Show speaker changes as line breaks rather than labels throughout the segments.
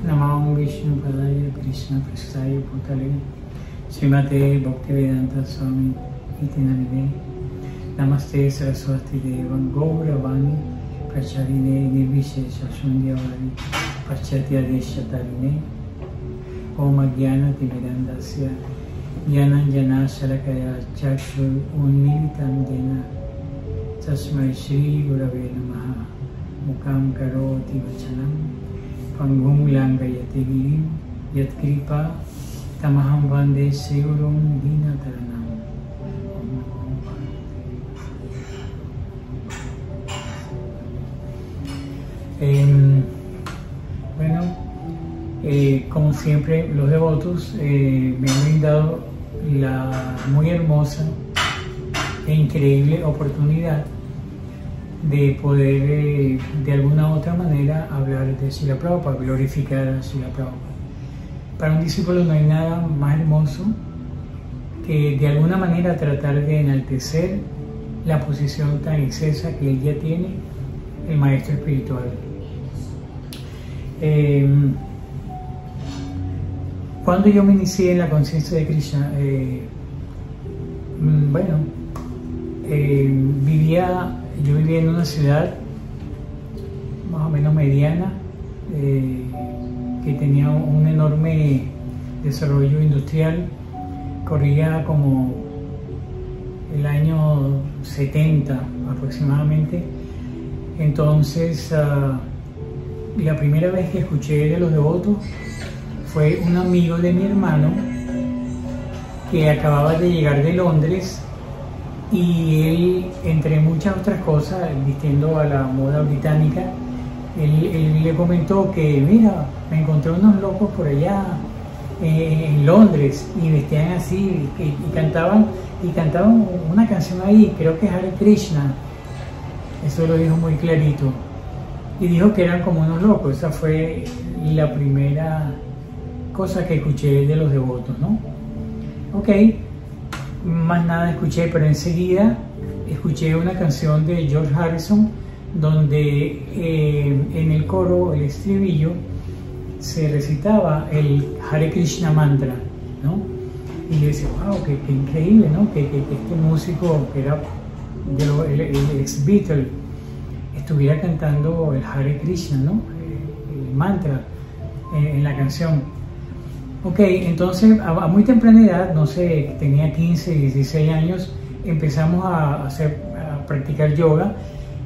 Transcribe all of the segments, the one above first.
Namo Vishnu Padaya Krishna Prasthaya Bhutale Srimate Bhaktivedanta Swami Iti Namine Namaste Saraswati Devam Gauravani Pracharine Nirvishesha Shundyavadi Paschatya Deshatarine Om Jnana Timirandasya Jnana Shalakaya Chakshur Unmilitam Jena Tasmai Shri Gurave Namaha Mukam Karoti Vachanam Pangum Langayati Girim Yat Kripa Tamaham Vande Seurum Dinataranam. Como siempre, los devotos me han brindado la muy hermosa e increíble oportunidad de poder de alguna u otra manera hablar de Srila Prabhupada, glorificar a Srila Prabhupada. Para un discípulo no hay nada más hermoso que de alguna manera tratar de enaltecer la posición tan excesa que él ya tiene, el maestro espiritual. Cuando yo me inicié en la conciencia de Krishna, yo vivía en una ciudad más o menos mediana, que tenía un enorme desarrollo industrial. Corría como el año 70 aproximadamente. Entonces, la primera vez que escuché de los devotos fue un amigo de mi hermano que acababa de llegar de Londres, y él, entre muchas otras cosas, vistiendo a la moda británica, él le comentó que, mira, me encontré unos locos por allá en Londres y vestían así y cantaban una canción ahí, creo que es Hare Krishna. Eso lo dijo muy clarito y dijo que eran como unos locos. Esa fue la primera cosa que escuché de los devotos, ¿no? Ok, más nada escuché, pero enseguida escuché una canción de George Harrison donde en el coro, el estribillo, se recitaba el Hare Krishna mantra, ¿no? Y yo decía, wow, qué increíble, ¿no? Que este músico, que era el ex Beatle, estuviera cantando el Hare Krishna, ¿no? El mantra en la canción. Ok, entonces a muy temprana edad, no sé, tenía 15, 16 años, empezamos a practicar yoga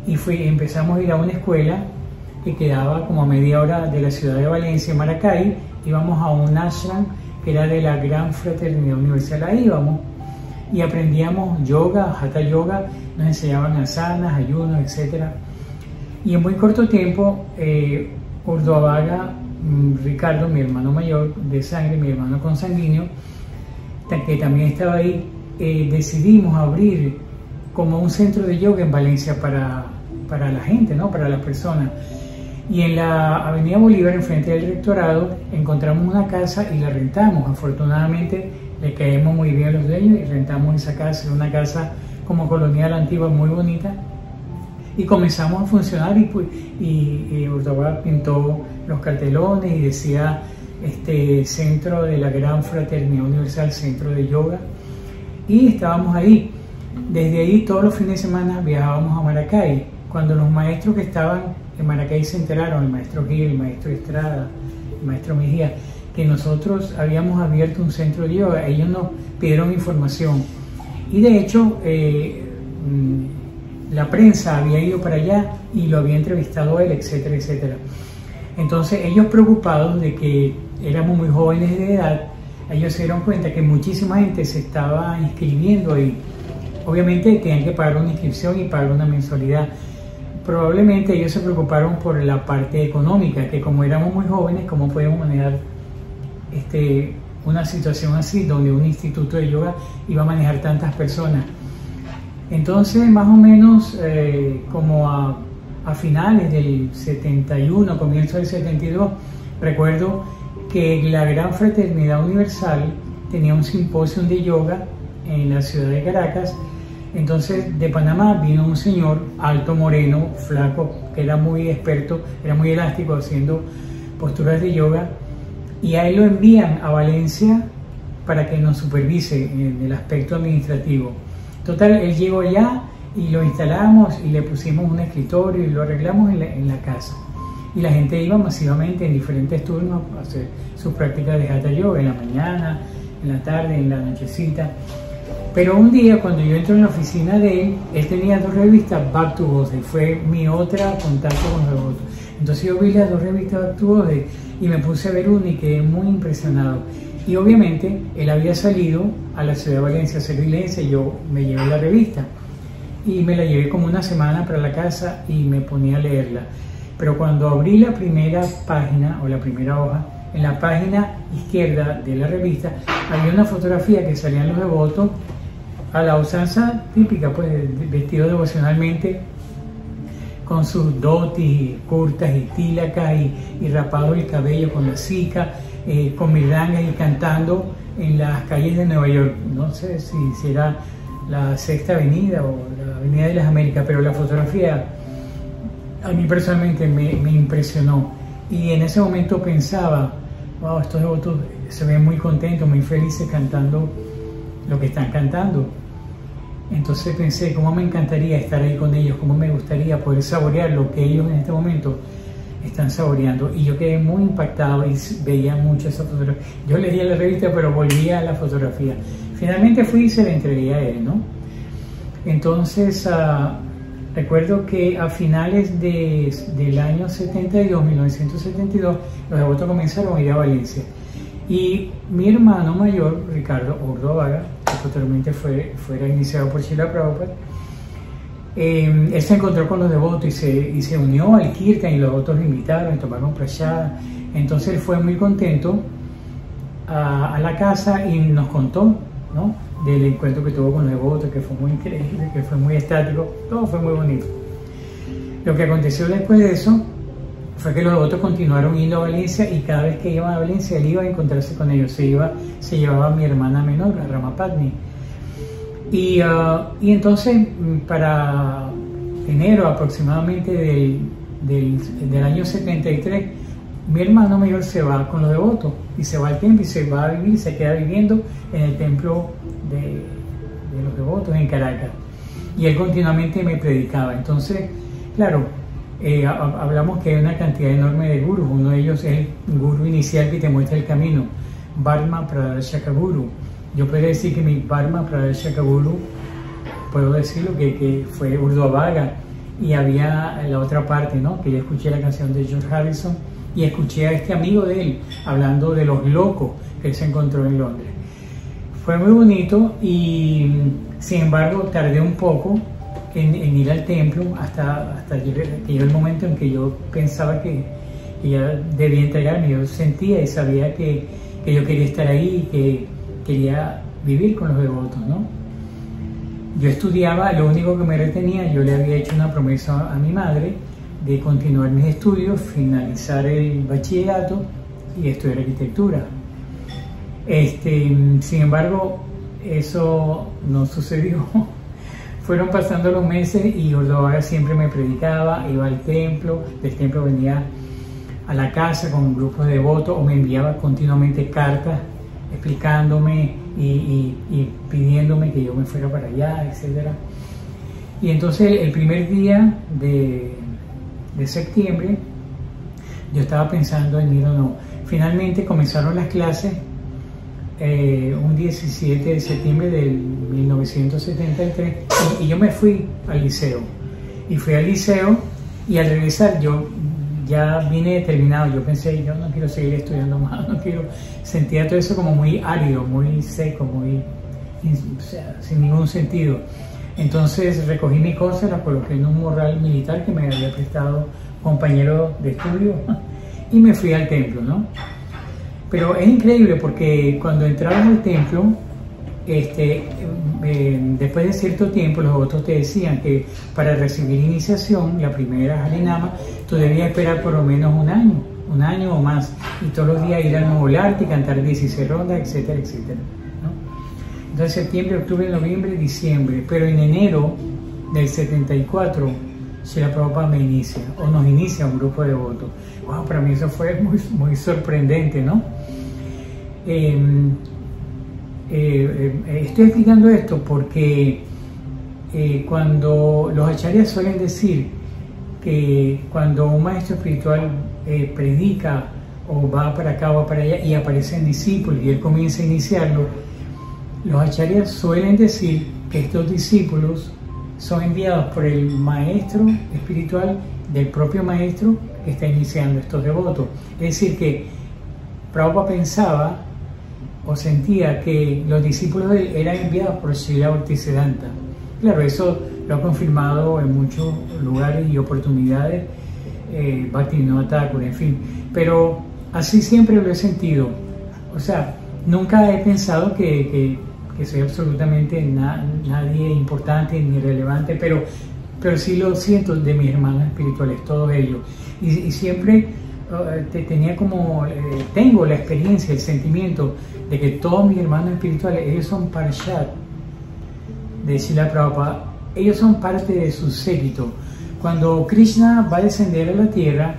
y empezamos a ir a una escuela que quedaba como a media hora de la ciudad de Valencia, Maracay. Íbamos a un ashram que era de la Gran Fraternidad Universal. Ahí íbamos y aprendíamos yoga, hatha yoga, nos enseñaban asanas, ayunos, etc. Y en muy corto tiempo, Urdhvabhaga, Ricardo, mi hermano mayor de sangre, mi hermano consanguíneo, que también estaba ahí, decidimos abrir como un centro de yoga en Valencia para la gente, ¿no? Para las personas. Y en la Avenida Bolívar, enfrente del rectorado, encontramos una casa y la rentamos. Afortunadamente le caemos muy bien a los dueños y rentamos esa casa. Era una casa como colonial antigua, muy bonita. Y comenzamos a funcionar y Urdhvabhaga pintó los cartelones y decía Centro de la Gran Fraternidad Universal, Centro de Yoga. Y estábamos ahí. Desde ahí todos los fines de semana viajábamos a Maracay. Cuando los maestros que estaban en Maracay se enteraron, el maestro Gil, el maestro Estrada, el maestro Mejía, que nosotros habíamos abierto un centro de yoga, ellos nos pidieron información. Y de hecho, la prensa había ido para allá y lo había entrevistado a él, etcétera, etcétera. Entonces ellos, preocupados de que éramos muy jóvenes de edad, ellos se dieron cuenta que muchísima gente se estaba inscribiendo y obviamente tenían que pagar una inscripción y pagar una mensualidad. Probablemente ellos se preocuparon por la parte económica, que como éramos muy jóvenes, ¿cómo podíamos manejar una situación así, donde un instituto de yoga iba a manejar tantas personas? Entonces, más o menos como a finales del 71, comienzo del 72, recuerdo que la Gran Fraternidad Universal tenía un simposio de yoga en la ciudad de Caracas. Entonces, de Panamá vino un señor alto, moreno, flaco, que era muy experto, era muy elástico haciendo posturas de yoga, y a él lo envían a Valencia para que nos supervise en el aspecto administrativo. Total, él llegó allá y lo instalamos y le pusimos un escritorio y lo arreglamos en la casa. Y la gente iba masivamente en diferentes turnos a hacer sus prácticas de Hatha Yoga, en la mañana, en la tarde, en la nochecita. Pero un día, cuando yo entro en la oficina de él tenía 2 revistas Back to Body, fue mi otra contacto con los devotos. Entonces yo vi las 2 revistas Back to Body y me puse a ver una y quedé muy impresionado. Y obviamente él había salido a la ciudad de Valencia a hacer iglesia y yo me llevé la revista. Y me la llevé como una semana para la casa y me ponía a leerla. Pero cuando abrí la primera página o la primera hoja, en la página izquierda de la revista había una fotografía que salían los devotos a la usanza típica, pues vestidos devocionalmente con sus dhotis, kurtas y tílacas y rapado el cabello con la cica, con mirdangas y cantando en las calles de Nueva York. No sé si era la Sexta Avenida o la Avenida de las Américas, pero la fotografía a mí personalmente me impresionó. Y en ese momento pensaba, wow, estos devotos se ven muy contentos, muy felices cantando lo que están cantando. Entonces pensé, cómo me encantaría estar ahí con ellos, cómo me gustaría poder saborear lo que ellos en este momento están saboreando. Y yo quedé muy impactado y veía mucho esa fotografía. Yo leía la revista, pero volvía a la fotografía. Finalmente fui y se la entregué a él, ¿no? Entonces, recuerdo que a finales del año 72, 1972, los devotos comenzaron a ir a Valencia. Y mi hermano mayor, Ricardo Urdovaga, que posteriormente fuera iniciado por Srila Prabhupada, él se encontró con los devotos y se unió al Kirtan y los devotos lo invitaron y tomaron prasada. Entonces él fue muy contento a la casa y nos contó, ¿no?, del encuentro que tuvo con los devotos, que fue muy increíble, que fue muy estático, todo fue muy bonito. Lo que aconteció después de eso fue que los devotos continuaron yendo a Valencia y cada vez que iban a Valencia él iba a encontrarse con ellos, se llevaba a mi hermana menor, a Ramapatni. Y entonces para enero aproximadamente del año 73, mi hermano mayor se va con los devotos y se va al templo y se va a vivir, se queda viviendo en el templo de los devotos en Caracas. Y él continuamente me predicaba. Entonces, claro, hablamos que hay una cantidad enorme de gurús. Uno de ellos es el gurú inicial que te muestra el camino, Varma Pradarshaka Guru. Yo puedo decir que mi Varma Pradarshaka Guru, puedo decirlo, que fue Urdovaga. Y había la otra parte, ¿no?, que yo escuché la canción de George Harrison y escuché a este amigo de él hablando de los locos que él se encontró en Londres. Fue muy bonito y sin embargo tardé un poco en ir al templo hasta que llegó el momento en que yo pensaba que ya debía entregarme. Yo sentía y sabía que yo quería estar ahí y que quería vivir con los devotos, ¿no? Yo estudiaba, lo único que me retenía, yo le había hecho una promesa a mi madre de continuar mis estudios, finalizar el bachillerato y estudiar arquitectura. Sin embargo, eso no sucedió. Fueron pasando los meses y Urdovaga siempre me predicaba, iba al templo, del templo venía a la casa con grupos de devotos o me enviaba continuamente cartas explicándome y pidiéndome que yo me fuera para allá, etc. Y entonces el primer día de septiembre yo estaba pensando en ir o no. Finalmente comenzaron las clases un 17 de septiembre del 1973 y yo me fui al liceo. Y fui al liceo y al regresar yo ya vine determinado. Yo pensé, yo no quiero seguir estudiando más, no quiero, sentía todo eso como muy árido, muy seco, muy, o sea, sin ningún sentido. Entonces recogí mis cosas, las coloqué en un morral militar que me había prestado un compañero de estudio y me fui al templo, ¿no? Pero es increíble porque cuando entrabas al templo, después de cierto tiempo los otros te decían que para recibir iniciación, la primera Harinama, tú debías esperar por lo menos un año o más, y todos los días ir al nuevo arte y cantar 16 rondas, etcétera, etcétera, ¿no? Entonces septiembre, octubre, noviembre, diciembre, pero en enero del 74 Srila Prabhupada me inicia, o nos inicia un grupo de devotos. Wow, para mí eso fue muy, muy sorprendente, ¿no? Estoy explicando esto porque cuando los acharyas suelen decir que cuando un maestro espiritual predica o va para acá o para allá y aparecen discípulos y él comienza a iniciarlo, los acharyas suelen decir que estos discípulos son enviados por el maestro espiritual del propio maestro que está iniciando estos devotos. Es decir, que Prabhupada pensaba o sentía que los discípulos de él eran enviados por Srila Bhaktisiddhanta. Claro, eso lo ha confirmado en muchos lugares y oportunidades Bhaktivinoda Thakur, en fin. Pero así siempre lo he sentido. O sea, nunca he pensado que soy absolutamente nadie importante ni relevante, pero sí lo siento de mis hermanos espirituales, todos ellos. Y siempre tenía como, tengo la experiencia, el sentimiento de que todos mis hermanos espirituales, ellos son Parashat de Srila Prabhupada, ellos son parte de su séquito. Cuando Krishna va a descender a la tierra,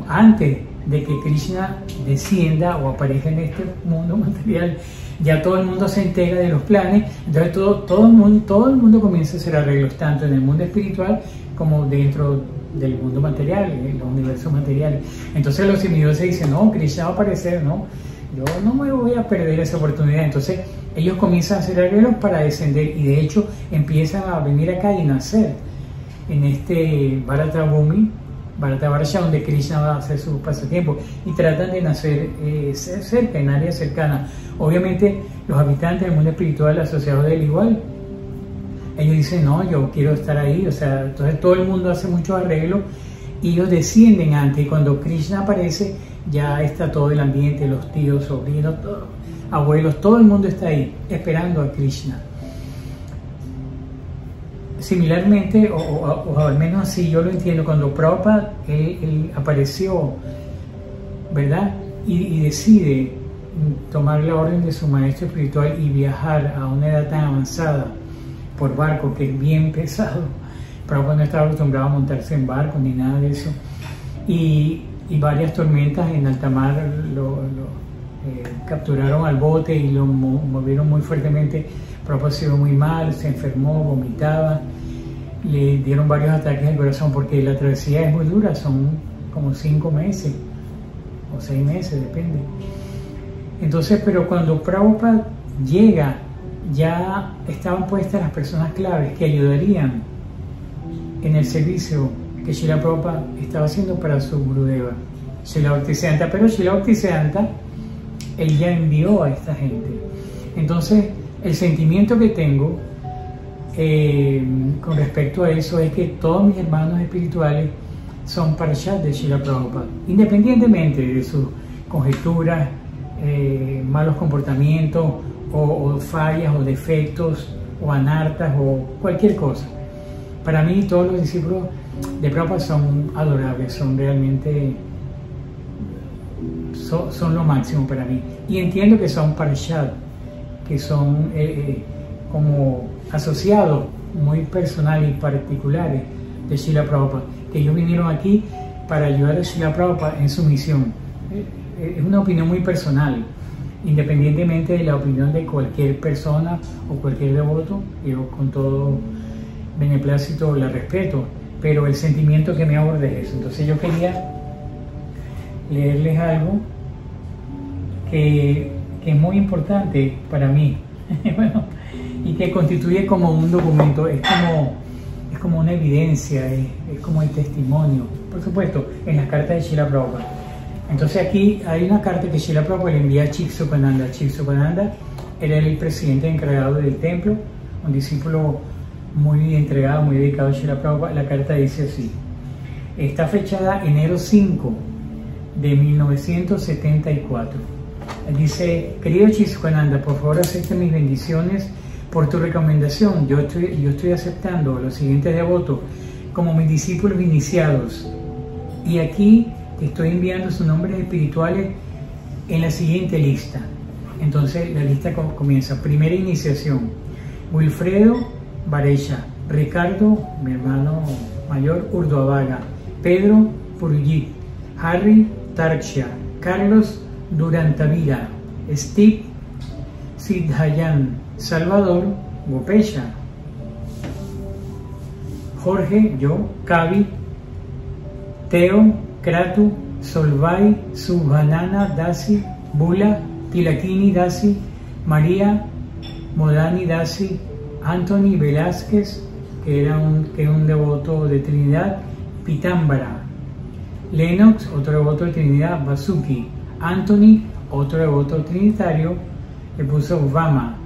antes de que Krishna descienda o aparezca en este mundo material, ya todo el mundo se entera de los planes, entonces todo el mundo comienza a hacer arreglos, tanto en el mundo espiritual como dentro del mundo material, en los universos materiales. Entonces los semidioses dicen, no, Krishna va a aparecer, no, yo no me voy a perder esa oportunidad. Entonces ellos comienzan a hacer arreglos para descender, y de hecho empiezan a venir acá y nacer en este Bharata Bhumi, Bharata Varsha, donde Krishna va a hacer su pasatiempo, y tratan de nacer cerca, en áreas cercanas. Obviamente los habitantes del mundo espiritual asociados de él igual, ellos dicen, no, yo quiero estar ahí. O sea, entonces todo el mundo hace muchos arreglos y ellos descienden antes, y cuando Krishna aparece ya está todo el ambiente, los tíos, sobrinos, abuelos, todo el mundo está ahí esperando a Krishna. Similarmente, o al menos así yo lo entiendo, cuando Prabhupada él apareció, ¿verdad? Y decide tomar la orden de su maestro espiritual y viajar a una edad tan avanzada por barco, que es bien pesado. Prabhupada no estaba acostumbrado a montarse en barco ni nada de eso, y varias tormentas en alta mar capturaron al bote y lo movieron muy fuertemente. Prabhupada se vio muy mal, se enfermó, vomitaba, le dieron varios ataques al corazón, porque la travesía es muy dura, son como 5 meses o 6 meses, depende. Entonces, pero cuando Prabhupada llega, ya estaban puestas las personas claves que ayudarían en el servicio que Srila Prabhupada estaba haciendo para su Gurudeva, Srila Bhaktisiddhanta. Pero Srila Bhaktisiddhanta, él ya envió a esta gente. Entonces, el sentimiento que tengo con respecto a eso es que todos mis hermanos espirituales son Parashat de Srila Prabhupada, independientemente de sus conjeturas, malos comportamientos, o fallas, o defectos, o anartas, o cualquier cosa. Para mí todos los discípulos de Prabhupada son adorables, son realmente, son lo máximo para mí. Y entiendo que son Parashat, que son como asociados muy personales y particulares de Srila Prabhupada, que ellos vinieron aquí para ayudar a Srila Prabhupada en su misión. Es una opinión muy personal, independientemente de la opinión de cualquier persona o cualquier devoto. Yo con todo beneplácito la respeto, pero el sentimiento que me aborda es eso. Entonces yo quería leerles algo que es muy importante para mí. Bueno, y que constituye como un documento, es como una evidencia, es como el testimonio por supuesto, en las cartas de Srila Prabhupada. Entonces aquí hay una carta que Srila Prabhupada le envía a Chiksukananda. Chiksukananda era el presidente encargado del templo, un discípulo muy entregado, muy dedicado a Srila Prabhupada. La carta dice así: está fechada enero 5 de 1974. Dice: querido Chiksukananda, por favor acepte mis bendiciones por tu recomendación. Yo estoy aceptando los siguientes devotos como mis discípulos iniciados, y aquí te estoy enviando sus nombres espirituales en la siguiente lista. Entonces la lista comienza: primera iniciación, Wilfredo Varecha, Ricardo, mi hermano mayor, Urduavaga, Pedro Puruyit, Harry Tarksha, Carlos Durantavira, Steve Siddhayan, Salvador Gopesha, Jorge, yo, Kavi, Teo, Kratu, Solvay, Subhanana Dasi, Bula, Tilakini Dasi, María Modani Dasi, Anthony Velázquez, que es un devoto de Trinidad, Pitámbara, Lennox, otro devoto de Trinidad, Basuki, Anthony, otro devoto trinitario, le puso Vama,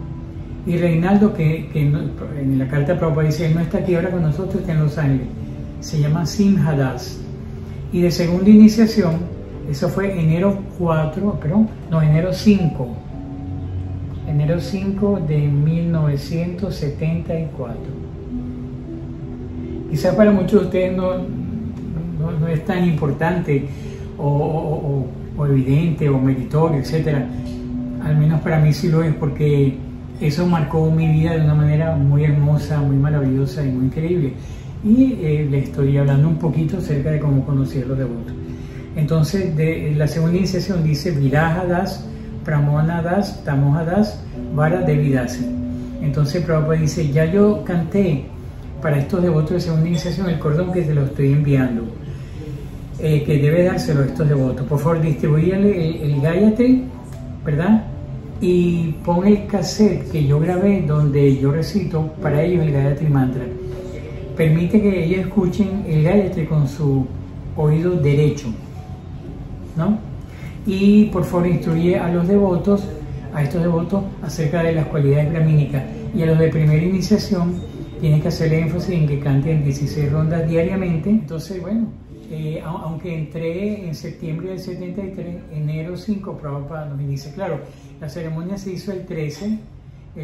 y Reinaldo, que en la carta de Prabhupada dice: él no está aquí ahora con nosotros, está en Los Ángeles, se llama Simhadas. Y de segunda iniciación, eso fue enero 5 de 1974. Quizás para muchos de ustedes no es tan importante o evidente o meritorio, etc. Al menos para mí sí lo es, porque eso marcó mi vida de una manera muy hermosa, muy maravillosa y muy increíble. Y les estoy hablando un poquito acerca de cómo conocí a los devotos. Entonces, de la segunda iniciación dice Viraja Das, Pramona Das, Tamoja Das, Vara Devi Dasi. Entonces Prabhupada dice: ya yo canté para estos devotos de segunda iniciación el cordón que te lo estoy enviando, que debe dárselo a estos devotos. Por favor, distribúyale el Gayatri, ¿verdad? Y pon el cassette que yo grabé donde yo recito para ellos el Gayatri Mantra. Permite que ellos escuchen el Gayatri con su oído derecho, ¿no? Y por favor instruye a estos devotos acerca de las cualidades brahmínicas. Y a los de primera iniciación tienen que hacerle énfasis en que canten 16 rondas diariamente. Entonces, bueno, aunque entré en septiembre del 73, enero 5, Prabhupada nos dice, claro, la ceremonia se hizo el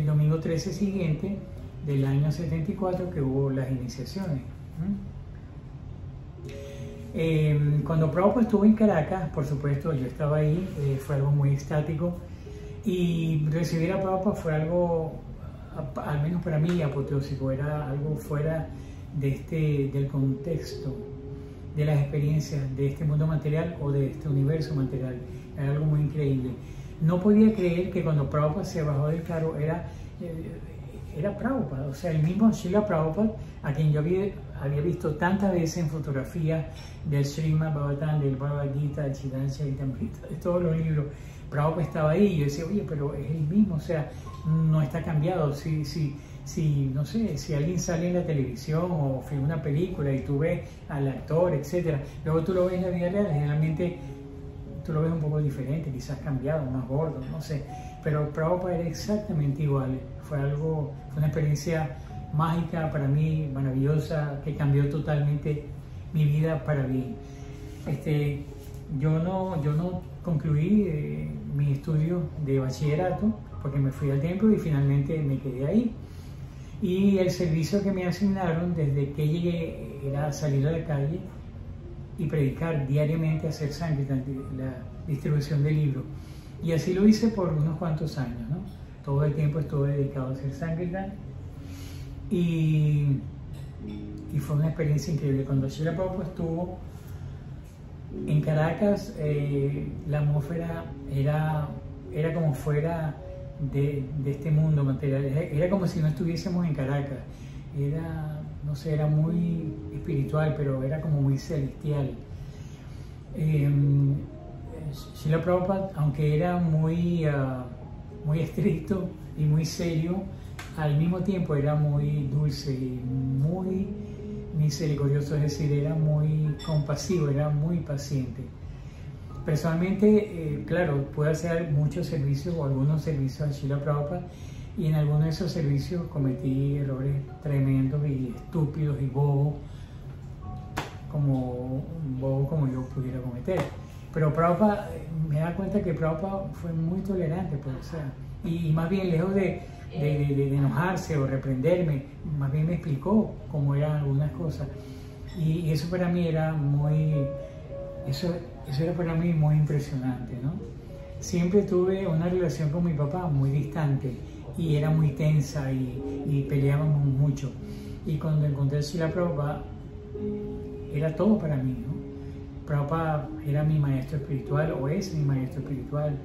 domingo 13 siguiente del año 74, que hubo las iniciaciones. Cuando Prabhupada estuvo en Caracas, por supuesto, yo estaba ahí, fue algo muy extático, y recibir a Prabhupada fue algo, al menos para mí, apoteósico. Era algo fuera del contexto, de las experiencias de este mundo material o de este universo material. Era algo muy increíble. No podía creer que cuando Prabhupada se bajó del carro era Prabhupada, o sea, el mismo Srila Prabhupada, a quien yo había visto tantas veces en fotografías del Srimad Bhagavatam, del Bhagavad Gita, del Chaitanya Charitamrita, de todos los libros. Prabhupada estaba ahí y yo decía, oye, pero es el mismo, o sea, no está cambiado. No sé, si alguien sale en la televisión o filma una película y tú ves al actor, etc., luego tú lo ves en la vida real, generalmente tú lo ves un poco diferente, quizás cambiado, más gordo, no sé, pero Prabhupada era exactamente igual. Fue una experiencia mágica para mí, maravillosa, que cambió totalmente mi vida para bien. Yo no concluí mi estudio de bachillerato porque me fui al templo y finalmente me quedé ahí. Y el servicio que me asignaron desde que llegué era salir a la calle y predicar diariamente, hacer Sankirtan, la distribución de libros. Y así lo hice por unos cuantos años, ¿no? Todo el tiempo estuve dedicado a hacer Sankirtan y fue una experiencia increíble. Cuando Srila Prabhupada estuvo en Caracas, la atmósfera era como fuera de este mundo material. Era como si no estuviésemos en Caracas. Era muy espiritual, pero era como muy celestial. Srila Prabhupada, aunque era muy estricto y muy serio, al mismo tiempo era muy dulce y muy misericordioso, es decir, era muy compasivo, era muy paciente. Personalmente, claro, pude hacer muchos servicios o algunos servicios a Srila Prabhupada, y en algunos de esos servicios cometí errores tremendos y estúpidos y bobos, como yo pudiera cometer. Pero Prabhupada, me da cuenta que Prabhupada fue muy tolerante, pues, o sea, y más bien lejos de enojarse o reprenderme, más bien me explicó cómo eran algunas cosas. Y eso para mí era eso era para mí muy impresionante, ¿no? Siempre tuve una relación con mi papá muy distante y era muy tensa y peleábamos mucho. Y cuando encontré a Srila Prabhupada, era todo para mí, ¿no? Prabhupada era mi maestro espiritual, o es mi maestro espiritual,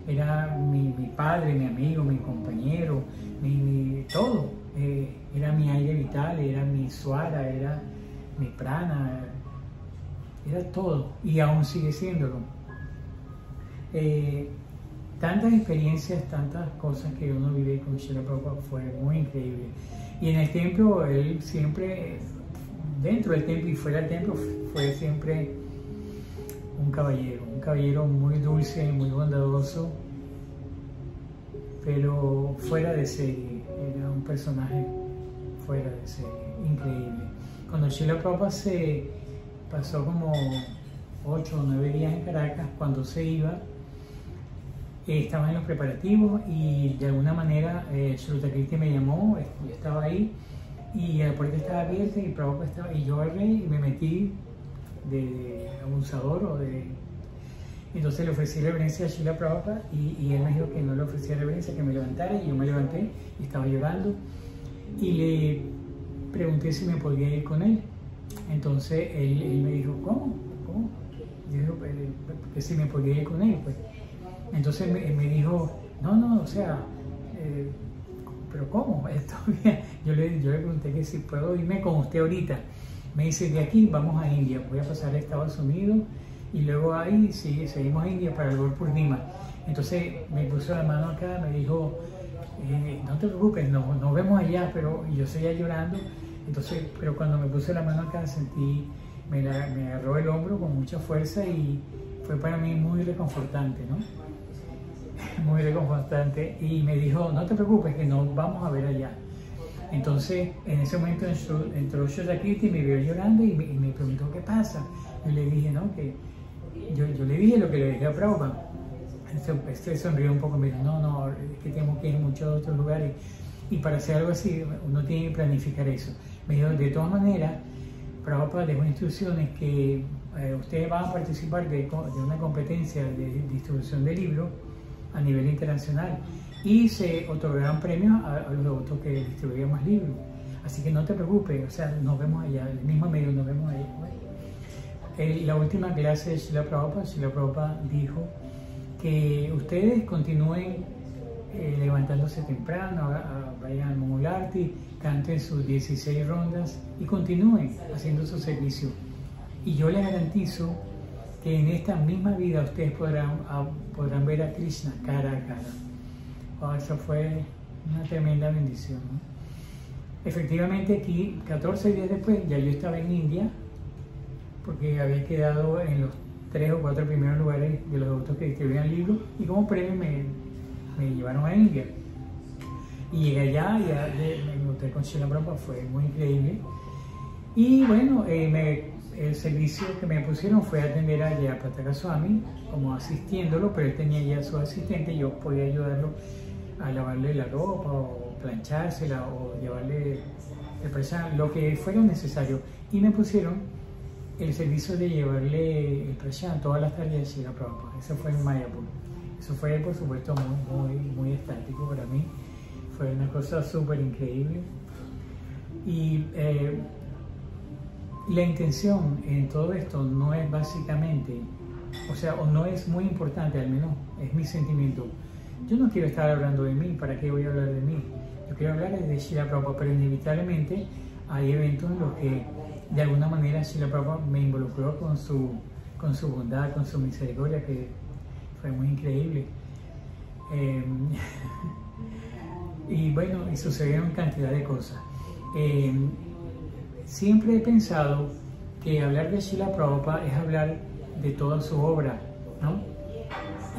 era mi padre, mi amigo, mi compañero, todo. Era mi aire vital, era mi swara, era mi prana, era todo, y aún sigue siéndolo. Tantas experiencias, tantas cosas que uno vive con Srila Prabhupada, fue muy increíble. Y en el templo, él siempre, dentro del templo y fuera del templo, fue siempre un caballero muy dulce, muy bondadoso, pero fuera de serie. Era un personaje fuera de serie, increíble. Cuando Srila Prabhupada se pasó como 8 o 9 días en Caracas, cuando se iba, estaba en los preparativos y de alguna manera Shrutakirti me llamó, yo estaba ahí y la puerta estaba abierta y Prabhupada estaba, y yo agarré y me metí de abusador entonces le ofrecí reverencia a Srila Prabhupada y él me dijo que no le ofrecía reverencia, que me levantara, y yo me levanté y estaba llorando y le pregunté si me podía ir con él. Entonces él me dijo, ¿cómo? Yo dije, que si me podía ir con él, pues. Entonces me dijo, no, o sea, pero ¿cómo? Yo le pregunté que si puedo irme con usted ahorita. Me dice, de aquí vamos a India, voy a pasar a Estados Unidos y luego ahí sí, seguimos a India para el Gaur Purnima. Entonces me puso la mano acá, me dijo, no te preocupes, nos vemos allá, pero yo seguía llorando. Entonces, pero cuando me puso la mano acá sentí, me agarró el hombro con mucha fuerza y fue para mí muy reconfortante, ¿no? Muy reconfortante, y me dijo, no te preocupes, que nos vamos a ver allá. Entonces, en ese momento entró Shrutakirti y me vio llorando y me preguntó qué pasa. Yo le dije, no, que yo le dije lo que le dije a Prabhupada. Este sonrió un poco, me dijo, no, es que tenemos que ir a muchos otros lugares y para hacer algo así uno tiene que planificar eso. Me dijo, de todas maneras, Prabhupada dejó instrucciones que ustedes van a participar de una competencia de distribución de libros a nivel internacional y se otorgarán premios a los devotos que distribuyan más libros. Así que no te preocupes, o sea, nos vemos allá, el mismo medio, nos vemos allá. La última clase de Srila Prabhupada dijo que ustedes continúen levantándose temprano, vayan al Mangalarti, canten sus 16 rondas y continúen haciendo su servicio. Y yo les garantizo que en esta misma vida ustedes podrán ver a Krishna cara a cara. Eso fue una tremenda bendición, ¿no? Efectivamente, aquí, 14 días después, ya yo estaba en India, porque había quedado en los 3 o 4 primeros lugares de los devotos que distribuían libros, y como premio me llevaron a India. Y llegué allá, me encontré con Srila Prabhupada, fue muy increíble. Y bueno, el servicio que me pusieron fue atender a Jayapataka Swami, como asistiéndolo, pero él tenía ya su asistente, yo podía ayudarlo a lavarle la ropa, o planchársela, o llevarle el prashad, lo que fuera necesario. Y me pusieron el servicio de llevarle el prashad todas las tardes de Srila Prabhupada. Eso fue en Mayapur. Eso fue, por supuesto, muy estático para mí. Fue una cosa súper increíble. Y la intención en todo esto no es básicamente, o no es muy importante, al menos es mi sentimiento. Yo no quiero estar hablando de mí, ¿para qué voy a hablar de mí? Yo quiero hablar de Srila Prabhupada, pero inevitablemente hay eventos en los que de alguna manera Srila Prabhupada me involucró con su bondad, con su misericordia, que fue muy increíble. Y bueno, y sucedieron cantidad de cosas. siempre he pensado que hablar de Srila Prabhupada es hablar de toda su obra, ¿no?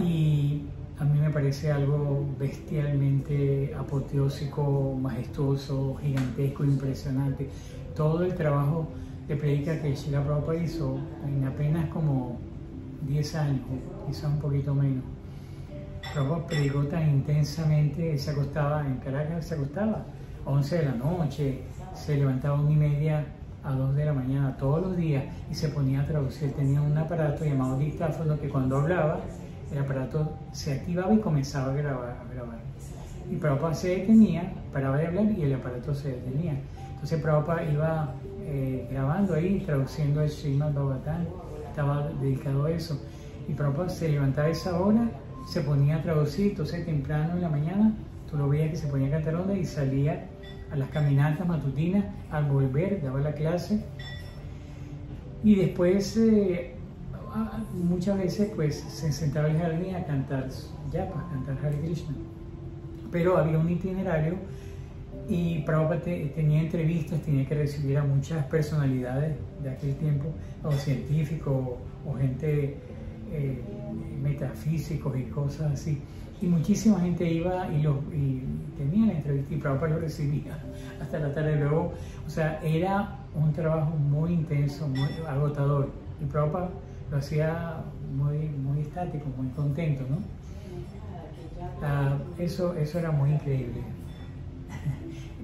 Y a mí me parece algo bestialmente apoteósico, majestuoso, gigantesco, impresionante. Todo el trabajo de predica que Srila Prabhupada hizo en apenas como 10 años, quizá un poquito menos. Prabhupada predicó tan intensamente, él se acostaba en Caracas, se acostaba a 11 de la noche, se levantaba a 1:30 a 2 de la mañana todos los días y se ponía a traducir. Tenía un aparato llamado dictáfono que cuando hablaba, el aparato se activaba y comenzaba a grabar. Y Prabhupada se detenía, paraba de hablar y el aparato se detenía. Entonces Prabhupada iba grabando ahí, traduciendo el Srimad Bhagavatam, estaba dedicado a eso. Y Prabhupada se levantaba a esa hora, se ponía a traducir, entonces temprano en la mañana, tú lo veías que se ponía a cantar onda y salía a las caminatas matutinas, al volver, daba la clase. Y después, muchas veces, pues se sentaba en el jardín a cantar yapas, cantar Hare Krishna. Pero había un itinerario y Prabhupada tenía entrevistas, tenía que recibir a muchas personalidades de aquel tiempo, o científicos, o gente metafísicos y cosas así. Y muchísima gente iba y tenía la entrevista y Prabhupada lo recibía hasta la tarde. Luego, o sea, era un trabajo muy intenso, muy agotador. Y Prabhupada lo hacía muy estático, muy contento, ¿no? Eso era muy increíble.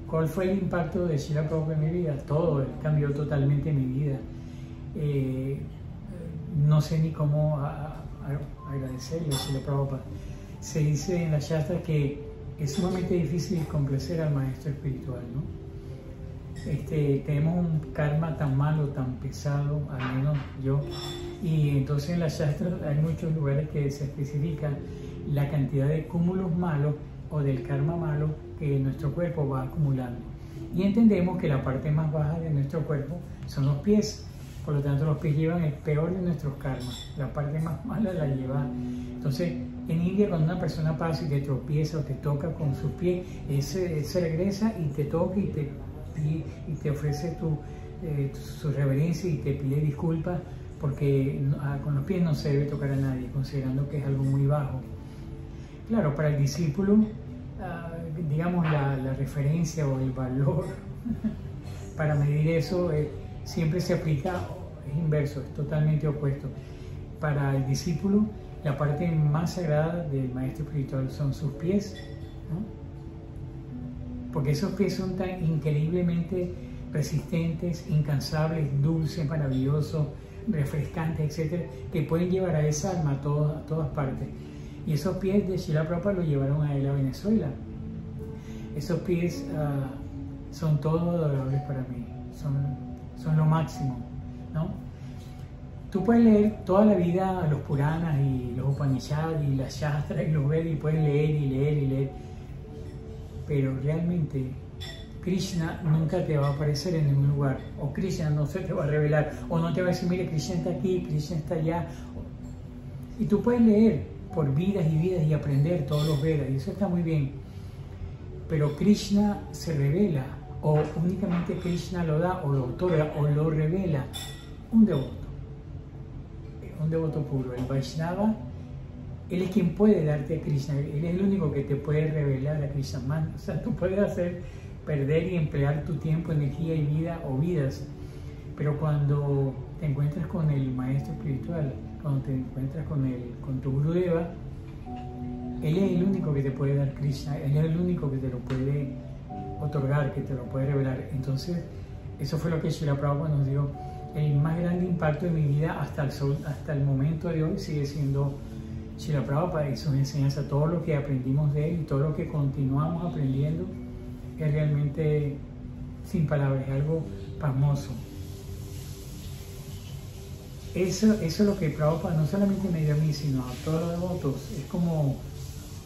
¿Cuál fue el impacto de Srila Prabhupada en mi vida? Todo, cambió totalmente mi vida. No sé ni cómo agradecerle a Srila Prabhupada. Se dice en la Shastra que es sumamente difícil complacer al maestro espiritual, ¿no? Tenemos un karma tan malo, tan pesado, al menos yo, y entonces en la Shastra hay muchos lugares que se especifican la cantidad de cúmulos malos o del karma malo que nuestro cuerpo va acumulando. Y entendemos que la parte más baja de nuestro cuerpo son los pies. Por lo tanto, los pies llevan el peor de nuestros karmas. La parte más mala la lleva. Entonces, en India, cuando una persona pasa y te tropieza o te toca con sus pies, se regresa y te toca y te ofrece su reverencia y te pide disculpas porque con los pies no se debe tocar a nadie, considerando que es algo muy bajo. Claro, para el discípulo, digamos, la referencia o el valor para medir eso siempre se aplica, es inverso, es totalmente opuesto. Para el discípulo, la parte más sagrada del maestro espiritual son sus pies, ¿no? Porque esos pies son tan increíblemente resistentes, incansables, dulces, maravillosos, refrescantes, etc., que pueden llevar a esa alma a todas partes. Y esos pies de Srila Prabhupada lo llevaron a él a Venezuela. Esos pies son todos adorables para mí, son lo máximo, ¿no? Tú puedes leer toda la vida los Puranas y los Upanishads y las Shastras y los Vedas y puedes leer y leer y leer, pero realmente Krishna nunca te va a aparecer en ningún lugar, o Krishna no se te va a revelar, o no te va a decir, mire, Krishna está aquí, Krishna está allá. Y tú puedes leer por vidas y vidas y aprender todos los Vedas, y eso está muy bien, pero Krishna se revela, o únicamente Krishna lo da, o lo otorga, o lo revela un devoto puro. El Vaishnava, él es quien puede darte a Krishna, él es el único que te puede revelar a Krishna. O sea, tú puedes perder y emplear tu tiempo, energía y vida o vidas, pero cuando te encuentras con el maestro espiritual, cuando te encuentras con tu Gurudeva, él es el único que te puede dar Krishna, él es el único que te lo puede otorgar, que te lo puede revelar. Entonces, eso fue lo que Srila Prabhupada nos dio. El más grande impacto de mi vida hasta el momento de hoy sigue siendo Srila Prabhupada y sus enseñanzas. Todo lo que aprendimos de él y todo lo que continuamos aprendiendo es realmente sin palabras, es algo pasmoso. Eso es lo que Prabhupada no solamente me dio a mí, sino a todos los devotos. Es como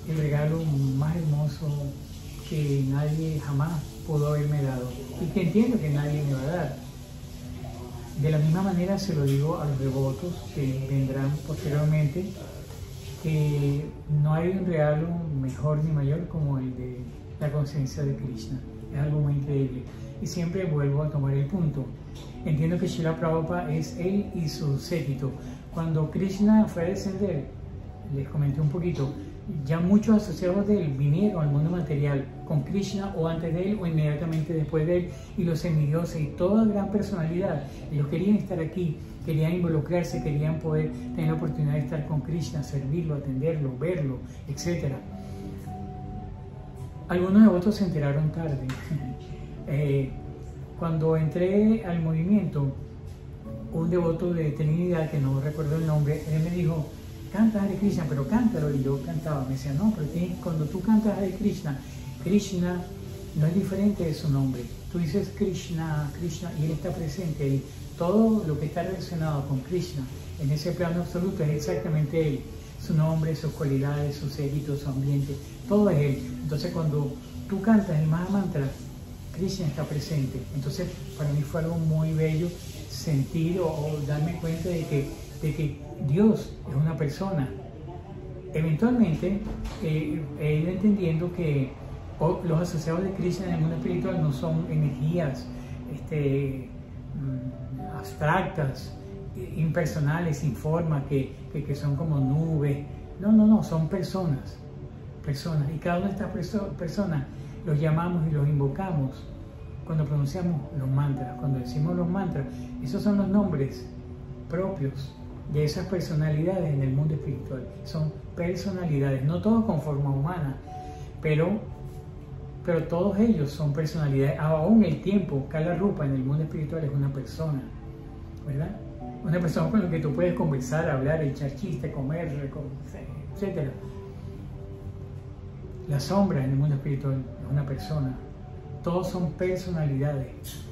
el regalo más hermoso que nadie jamás pudo haberme dado y que entiendo que nadie me va a dar. De la misma manera se lo digo a los devotos que vendrán posteriormente, que no hay un regalo mejor ni mayor como el de la conciencia de Krishna. Es algo muy increíble. y siempre vuelvo a tomar el punto. Entiendo que Srila Prabhupada es él y su séquito. Cuando Krishna fue a descender, les comenté un poquito, ya muchos asociados de él vinieron al mundo material con Krishna o antes de él o inmediatamente después de él, y los semidioses y toda gran personalidad, ellos querían estar aquí, querían involucrarse, querían poder tener la oportunidad de estar con Krishna, servirlo, atenderlo, verlo, etc. Algunos devotos se enteraron tarde. Cuando entré al movimiento, un devoto de Trinidad, que no recuerdo el nombre, él me dijo: canta Hare Krishna, pero cántalo. Y yo cantaba, me decía: no, pero cuando tú cantas Hare Krishna, Krishna no es diferente de su nombre. Tú dices Krishna, Krishna, y él está presente. Y todo lo que está relacionado con Krishna en ese plano absoluto es exactamente él. Su nombre, sus cualidades, sus séquitos, su ambiente, todo es él. Entonces cuando tú cantas el Mahamantra, Krishna está presente. Entonces para mí fue algo muy bello sentir o darme cuenta de que Dios es una persona. Eventualmente he ido entendiendo que los asociados de Krishna en el mundo espiritual no son energías abstractas, impersonales, sin forma, que son como nubes. No, son personas. Y cada una de estas personas los llamamos y los invocamos cuando pronunciamos los mantras. Cuando decimos los mantras, esos son los nombres propios de esas personalidades en el mundo espiritual. Son personalidades, no todos con forma humana, pero todos ellos son personalidades. Aún el tiempo, Kala Rupa en el mundo espiritual es una persona, ¿verdad? Una persona con la que tú puedes conversar, hablar, echar chistes, comer, etc. La sombra en el mundo espiritual es una persona. Todos son personalidades.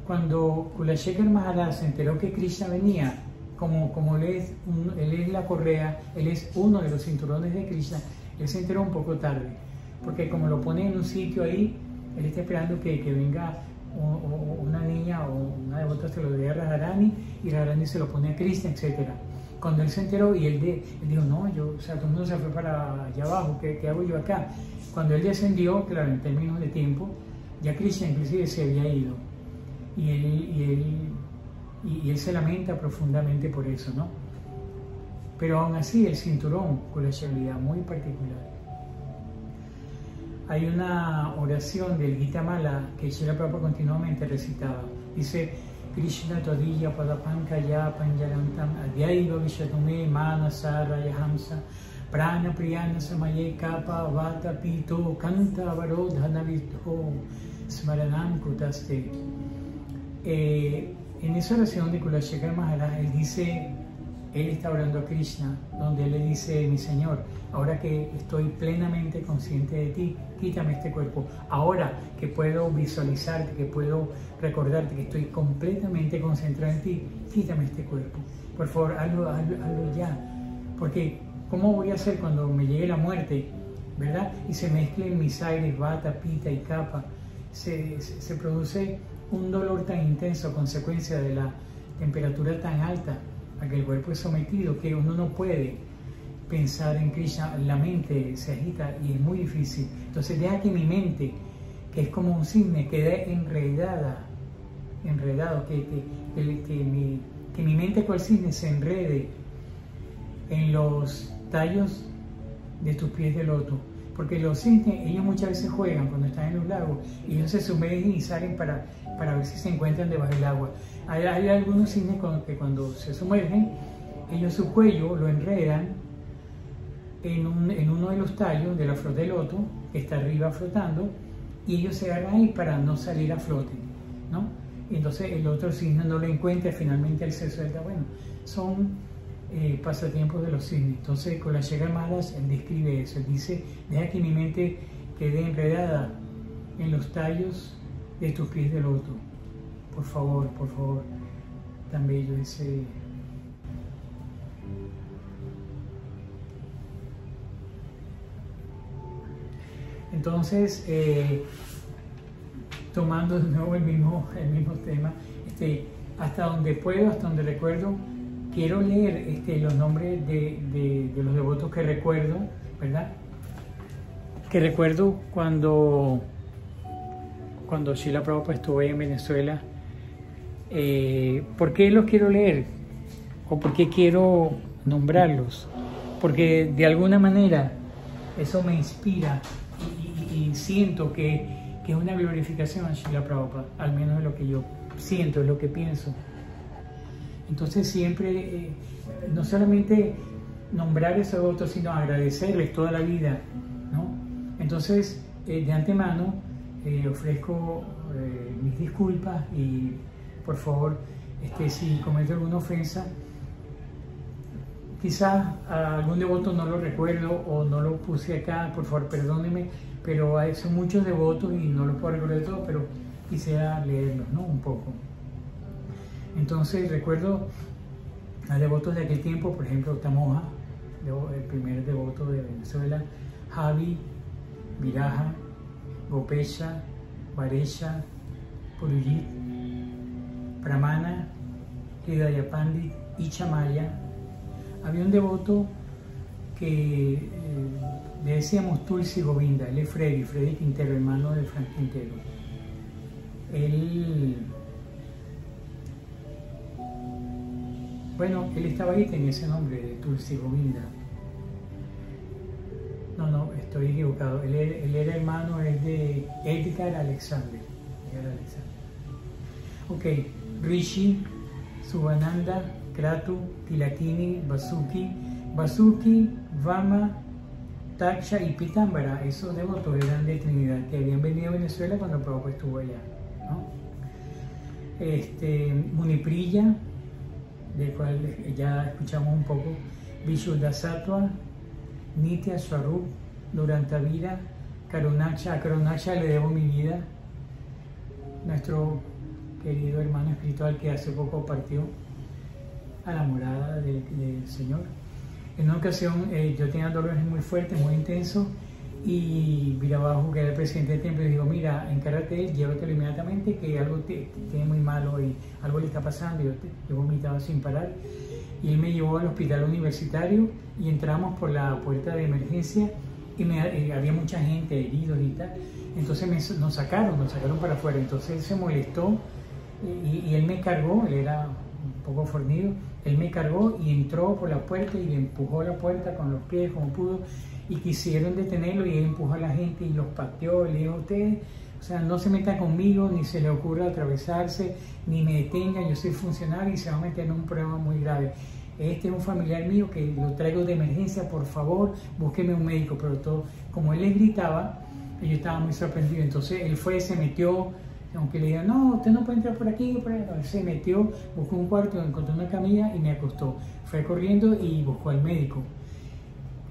Cuando Kulashekar Maharaj se enteró que Krishna venía, como él es la correa, él es uno de los cinturones de Krishna, él se enteró un poco tarde, porque como lo pone en un sitio ahí, él está esperando que venga una niña o una devota, se lo dé a Radharani, y Radharani se lo pone a Krishna, etc. Cuando él se enteró y él dijo: no, todo el mundo se fue para allá abajo, ¿qué hago yo acá? Cuando él descendió, claro, en términos de tiempo, ya Krishna inclusive se había ido. Y él se lamenta profundamente por eso, ¿no? Pero aún así el cinturón con la habilidad muy particular. Hay una oración del Gita Mala que Srila Prabhupada continuamente recitaba. Dice: Krishna Todilla Padapankaya Panjarantam Adyaiva Vishatume Manasa Rayahamsa Prana Priyana Samaye Kapa Vata Pito Kanta Varodhana Vito Smaranam Kutaste. En esa oración de Kulashekar Maharaj, él está orando a Krishna, donde él le dice: mi Señor, ahora que estoy plenamente consciente de ti, quítame este cuerpo. Ahora que puedo visualizarte, que puedo recordarte, que estoy completamente concentrado en ti, quítame este cuerpo. Por favor, hazlo ya. Porque ¿cómo voy a hacer cuando me llegue la muerte, verdad? Y se mezclen mis aires, Vata, Pita y Kapha. Se produce un dolor tan intenso a consecuencia de la temperatura tan alta a que el cuerpo es sometido, que uno no puede pensar en Krishna, la mente se agita y es muy difícil. Entonces deja que mi mente, que es como un cisne, quede enredado, que mi mente cual cisne se enrede en los tallos de tus pies de loto. Porque los cisnes, ellos muchas veces juegan cuando están en los lagos y ellos se sumergen y salen para ver si se encuentran debajo del agua. Hay algunos cisnes que cuando se sumergen, ellos su cuello lo enredan en uno de los tallos de la flor de loto que está arriba flotando, y ellos se agarran ahí para no salir a flote, ¿no? Y entonces el otro cisne no lo encuentra, finalmente él se suelta. Bueno, son pasatiempos de los cisnes. Entonces Kulashekar Maharaj, él describe eso. Él dice: deja que mi mente quede enredada en los tallos de tus pies de loto. Por favor, tan bello ese. Entonces, tomando de nuevo el mismo tema, hasta donde puedo, hasta donde recuerdo, quiero leer los nombres de los devotos que recuerdo, ¿verdad? Que recuerdo cuando cuando Srila Prabhupada estuvo en Venezuela. ¿Por qué los quiero leer? ¿O por qué quiero nombrarlos? Porque de alguna manera eso me inspira y siento que es una glorificación a Srila Prabhupada, al menos es lo que yo siento, es lo que pienso. Entonces siempre, no solamente nombrar a esos devotos, sino agradecerles toda la vida, ¿no? Entonces, de antemano, ofrezco mis disculpas y, por favor, si cometo alguna ofensa, quizás a algún devoto no lo recuerdo o no lo puse acá, por favor, perdónenme, pero son muchos devotos y no los puedo recordar todos, pero quisiera leerlos, ¿no? Un poco. Entonces, recuerdo a devotos de aquel tiempo, por ejemplo, Tamoja, el primer devoto de Venezuela, Javi, Viraja, Gopesha, Varesha, Purujit, Pramana, Hridaya Pandit y Chamaya. Había un devoto que le decíamos Tulsi Govinda, él es Freddy Quintero, hermano de Frank Quintero. Él estaba ahí, tenía ese nombre de Tulsi Govinda. No, estoy equivocado. Él era hermano de Edgar Alexander. Ok, Rishi, Subhananda, Kratu, Tilakini, Vasuki, Vama, Taksha y Pitambara. Esos devotos eran de Trinidad que habían venido a Venezuela cuando Prabhupada estuvo allá, ¿no? Munipriya, del cual ya escuchamos un poco, Vishuddhasattva, Nitya Swarup, Durantavira, Karunaksha. A Karunaksha le debo mi vida, nuestro querido hermano espiritual que hace poco partió a la morada del Señor. En una ocasión yo tenía dolores muy fuertes, muy intensos, y Virabajo, que era el presidente del templo, dijo: mira, encárgate, llévatelo inmediatamente, que algo tiene muy malo y algo le está pasando. Yo vomitaba sin parar, y él me llevó al hospital universitario y entramos por la puerta de emergencia y había mucha gente, heridos y tal. Entonces nos sacaron para afuera. Entonces él se molestó y él me cargó, él era un poco fornido, él me cargó y entró por la puerta y le empujó la puerta con los pies como pudo, y quisieron detenerlo y él empujó a la gente y los pateó y le dijo: ustedes, o sea, no se metan conmigo, ni se le ocurra atravesarse, ni me detengan, yo soy funcionario y se va a meter en un problema muy grave. Este es un familiar mío que lo traigo de emergencia, por favor, búsqueme un médico. Pero todo, como él les gritaba, yo estaba muy sorprendido. Entonces él se metió, aunque le digan: no, usted no puede entrar por aquí, por ahí. Él se metió, buscó un cuarto, encontró una camilla y me acostó. Fue corriendo y buscó al médico.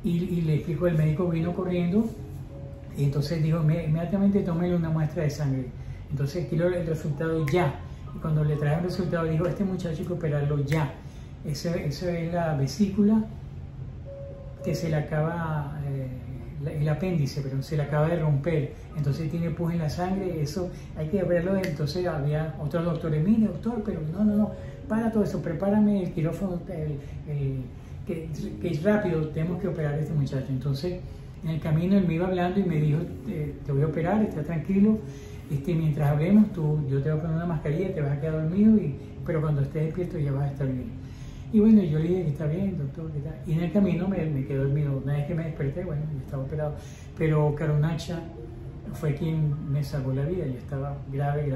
Y le explicó, el médico vino corriendo y entonces dijo: inmediatamente tómele una muestra de sangre. Entonces quiero el resultado ya. Y cuando le traje el resultado dijo: este muchacho hay que operarlo ya. Esa es la vesícula que se le acaba, el apéndice, pero se le acaba de romper, entonces tiene pus en la sangre, eso hay que verlo. Entonces había otros doctores: mire doctor, pero no, para todo eso, prepárame el quirófano, que es rápido, tenemos que operar a este muchacho. Entonces en el camino él me iba hablando y me dijo: te voy a operar, está tranquilo, mientras hablemos yo te voy a poner una mascarilla, te vas a quedar dormido, pero cuando estés despierto ya vas a estar bien. Y bueno, yo le dije: que está bien, doctor, ¿qué tal? Y en el camino me quedé dormido. Una vez que me desperté, bueno, yo estaba operado. Pero Karunaksha fue quien me salvó la vida, yo estaba grave.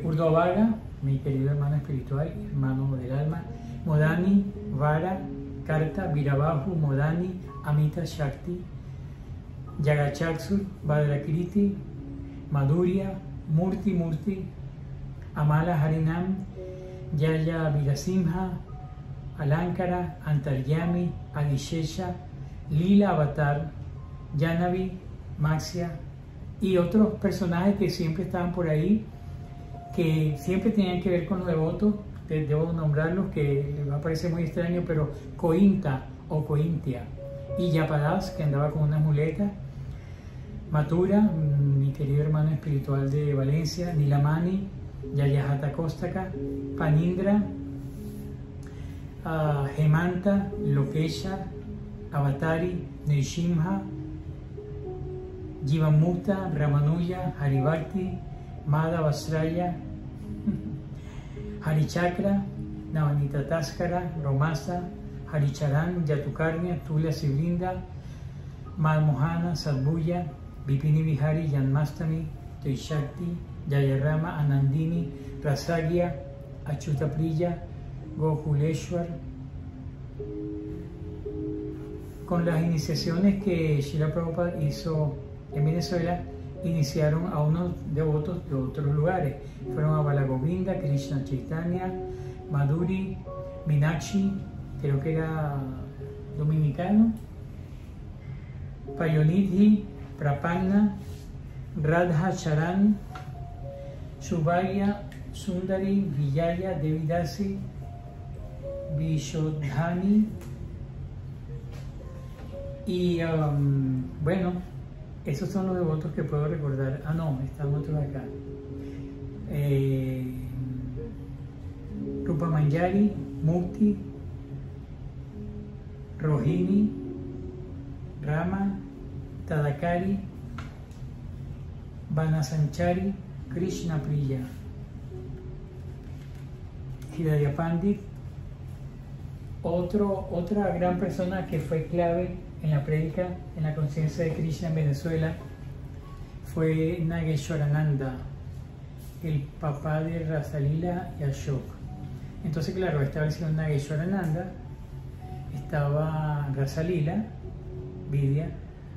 Urdhva, mi querido hermano espiritual, hermano del alma, Modani, Vara, Karta, Virabahu, Modani, Amita Shakti, Yagachaksur, Bhadrakriti, Madhurya, Murti, Amala Harinam, Yaya Virasimha, Alankara, Antaryami, Adishesha, Lila Avatar, Janavi, Maxia y otros personajes que siempre estaban por ahí, que siempre tenían que ver con los devotos. Debo nombrarlos, que les va a parecer muy extraño, pero Cointa o Cointia, y Yapadas, que andaba con unas muletas, Mathura, mi querido hermano espiritual de Valencia, Nilamani, Yayahata Kostaka, Panindra, Hemanta, Lokesha, Avatari, Nrishimha, Jivamukta, Ramanuja, Haribhakti, Madha Vasraya, Harichakra, Navanita Taskara, Romasa, Haricharan, Yatukarnya, Tulya Sivrinda, Madmohana, Sadbuya, Vipini Vihari, Janmastami, Toishakti, Jayarama, Anandini, Rasagya, Achutapriya, Gokuleshwar. Con las iniciaciones que Srila Prabhupada hizo en Venezuela, iniciaron a unos devotos de otros lugares. Fueron a Balagovinda, Krishna Chaitanya, Madhuri, Meenakshi, creo que era dominicano, Payonidhi, Prapanna, Radha Charan, Shubhaya, Sundari, Vijaya, Devidasi, Vishodhani y bueno, esos son los devotos que puedo recordar. Ah, no, están otros acá. Rupa Manjari, Mukti, Rohini, Rama, Tadakari, Vanasanchari, Krishna Priya, Hidaya Pandit. Otra gran persona que fue clave en la prédica, en la conciencia de Krishna en Venezuela, fue Nageshwarananda, el papá de Rasalila y Ashok. Entonces, claro, estaba el señor Nageshwarananda, estaba Rasalila, Vidya,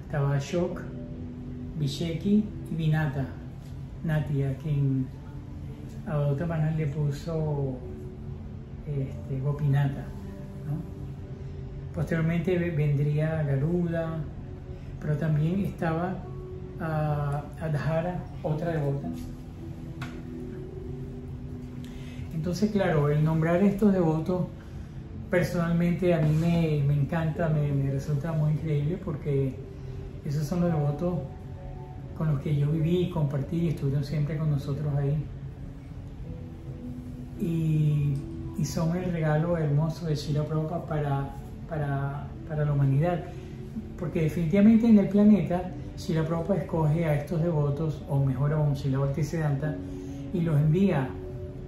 estaba Ashok, Visheki y Vinata, Natya, quien a otra manera le puso Gopinata, ¿no? Posteriormente vendría Garuda, pero también estaba Adhara, otra devota. Entonces, claro, el nombrar estos devotos personalmente a mí me encanta, me resulta muy increíble, porque esos son los devotos con los que yo viví, compartí, estuvieron siempre con nosotros ahí. Y son el regalo hermoso de Srila Prabhupada para la humanidad, porque definitivamente en el planeta Srila Prabhupada escoge a estos devotos, o mejor aún Srila Bhaktisiddhanta, y los envía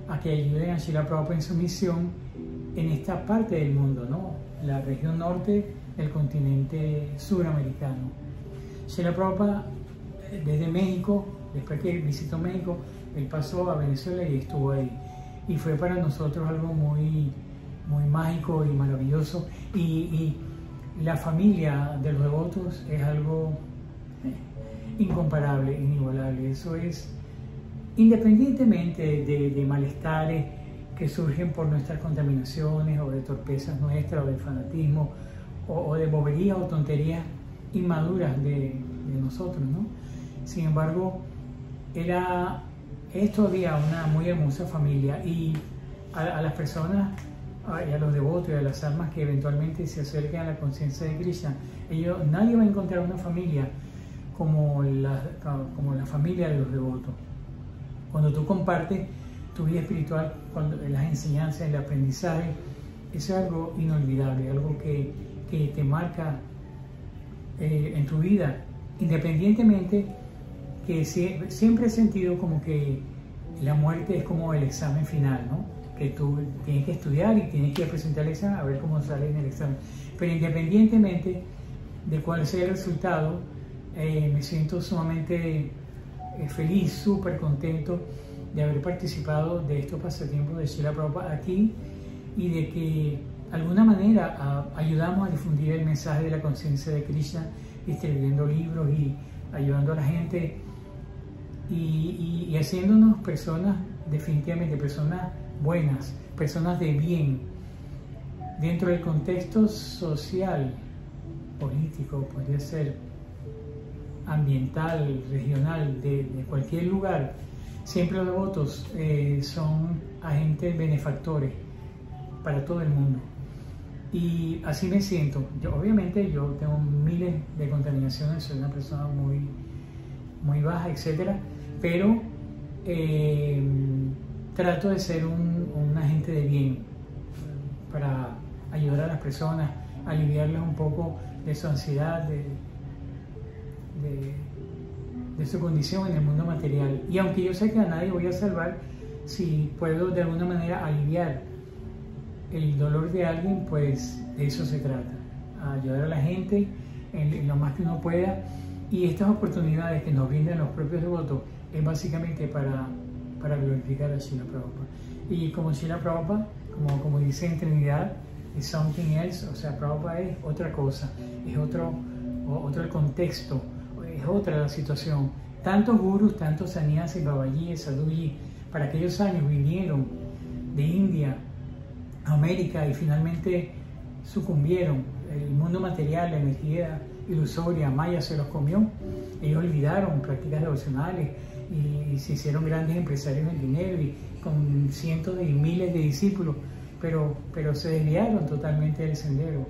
a que ayuden a Srila Prabhupada en su misión en esta parte del mundo, ¿no? La región norte del continente suramericano. Srila Prabhupada desde México, después que visitó México, él pasó a Venezuela y estuvo ahí, y fue para nosotros algo muy mágico y maravilloso, y la familia de los devotos es algo incomparable, inigualable. Eso es, independientemente de malestares que surgen por nuestras contaminaciones, o de torpezas nuestras, o de fanatismo, o de boberías o tonterías inmaduras de nosotros, ¿no? Sin embargo, es todavía una muy hermosa familia, y a las personas, y a los devotos y a las almas que eventualmente se acerquen a la conciencia de Krishna, nadie va a encontrar una familia como la familia de los devotos. Cuando tú compartes tu vida espiritual, las enseñanzas, el aprendizaje, eso es algo inolvidable, algo que te marca en tu vida, independientemente que siempre he sentido como que la muerte es como el examen final, ¿no? Que tú tienes que estudiar y tienes que presentar el examen a ver cómo sale en el examen. Pero independientemente de cuál sea el resultado, me siento sumamente feliz, súper contento de haber participado de estos pasatiempos de Srila Prabhupada aquí, y de que de alguna manera ayudamos a difundir el mensaje de la conciencia de Krishna, distribuyendo libros y ayudando a la gente, y haciéndonos personas, definitivamente personas buenas, personas de bien, dentro del contexto social, político, podría ser ambiental, regional, de cualquier lugar. Siempre los devotos son agentes benefactores para todo el mundo, y así me siento. Obviamente yo tengo miles de contaminaciones, soy una persona muy baja, etcétera, pero trato de ser un agente de bien para ayudar a las personas, aliviarles un poco de su ansiedad, de su condición en el mundo material. Y aunque yo sé que a nadie voy a salvar, si puedo de alguna manera aliviar el dolor de alguien, pues de eso se trata, ayudar a la gente en lo más que uno pueda. Y estas oportunidades que nos brindan los propios devotos es básicamente para glorificar a Srila Prabhupada. Y como Srila Prabhupada, como dice en Trinidad, es something else, o sea, Prabhupada es otra cosa, es otro el contexto, es otra la situación. Tantos gurus, tantos sannyasis, babaji, sadhuji, para aquellos años vinieron de India a América y finalmente sucumbieron. El mundo material, la energía ilusoria, maya se los comió. Ellos olvidaron prácticas devocionales y se hicieron grandes empresarios en dinero y con cientos y miles de discípulos, pero se desviaron totalmente del sendero.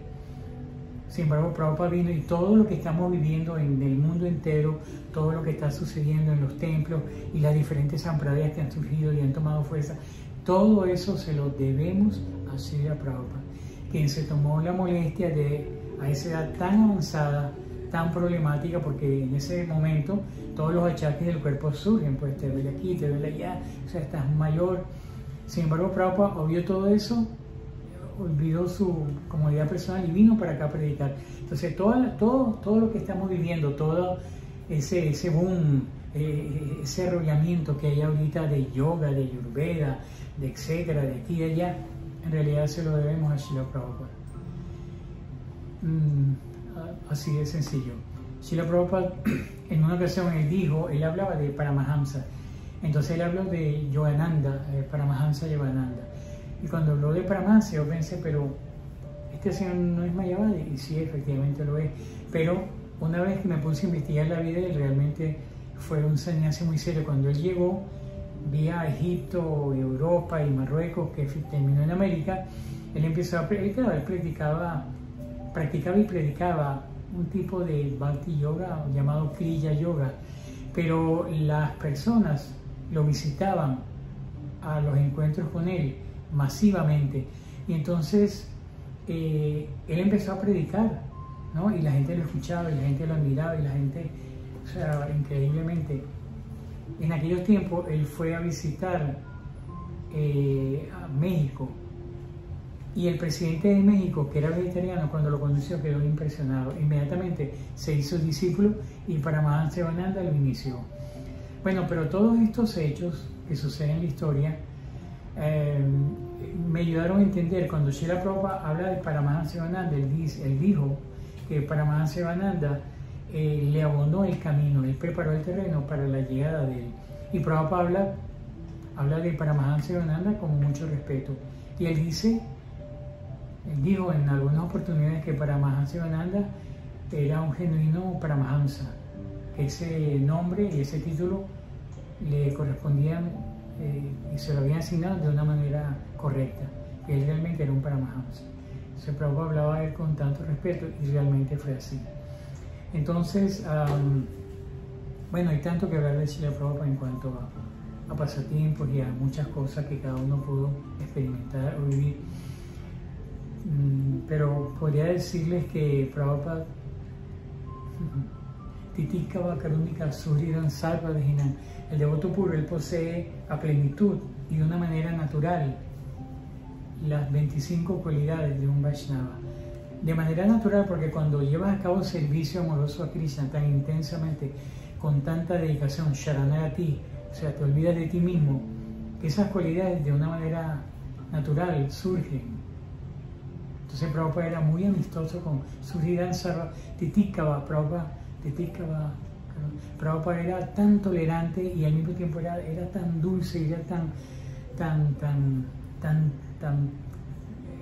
Sin embargo, Prabhupada vino y todo lo que estamos viviendo en el mundo entero, todo lo que está sucediendo en los templos y las diferentes sampradayas que han surgido y han tomado fuerza, todo eso se lo debemos a Srila Prabhupada, quien se tomó la molestia de, a esa edad tan avanzada, tan problemática, porque en ese momento todos los achaques del cuerpo surgen, pues te duele aquí, te duele allá, o sea, estás mayor. Sin embargo, Prabhupada obvió todo eso, olvidó su comodidad personal y vino para acá a predicar. Entonces todo lo que estamos viviendo, todo ese boom, ese arrollamiento que hay ahorita de yoga, de ayurveda, de etcétera, de aquí y de allá, en realidad se lo debemos a Srila Prabhupada. Así de sencillo. Srila Prabhupada en una ocasión él hablaba de Paramahamsa, entonces él habló de Yogananda, Paramahamsa Yogananda. Y cuando habló de Paramahamsa, yo pensé, pero este señor no es Mayavadi, y sí, efectivamente lo es. Pero una vez que me puse a investigar la vida, él realmente fue un sannyasi muy serio. Cuando él llegó vía Egipto, Europa y Marruecos, que terminó en América, él empezó a predicar. Él practicaba y predicaba un tipo de Bhakti Yoga llamado Kriya Yoga, pero las personas lo visitaban a los encuentros con él masivamente, y entonces él empezó a predicar, ¿no? Y la gente lo escuchaba y la gente lo admiraba y la gente, o sea, increíblemente. En aquellos tiempos él fue a visitar a México, y el presidente de México, que era vegetariano, cuando lo conoció quedó impresionado. Inmediatamente se hizo discípulo y Paramahansa Yogananda lo inició. Bueno, pero todos estos hechos que suceden en la historia me ayudaron a entender. Cuando Srila Prabhupada habla de Paramahansa Yogananda, él dijo que Paramahansa Yogananda le abonó el camino, él preparó el terreno para la llegada de él. Y Prabhupada habla de Paramahansa Yogananda con mucho respeto. Y él dijo en algunas oportunidades que Paramahansa Yogananda era un genuino Paramahansa, que ese nombre y ese título le correspondían y se lo habían asignado de una manera correcta, que él realmente era un Paramahansa. Entonces Prabhupada hablaba de él con tanto respeto y realmente fue así. Entonces, bueno, hay tanto que hablar de Srila Prabhupada en cuanto a pasatiempos y a muchas cosas que cada uno pudo experimentar o vivir. Pero podría decirles que Prabhupada Titikava Karunika Suridan Sarva Dejinan, el devoto puro, él posee a plenitud y de una manera natural las 25 cualidades de un Vaishnava. De manera natural, porque cuando llevas a cabo servicio amoroso a Krishna tan intensamente, con tanta dedicación, Sharanagati, o sea, te olvidas de ti mismo, que esas cualidades de una manera natural surgen. Entonces Prabhupada era muy amistoso con Suridan Sarva Titikava. Prabhupada era tan tolerante y al mismo tiempo era tan dulce y era tan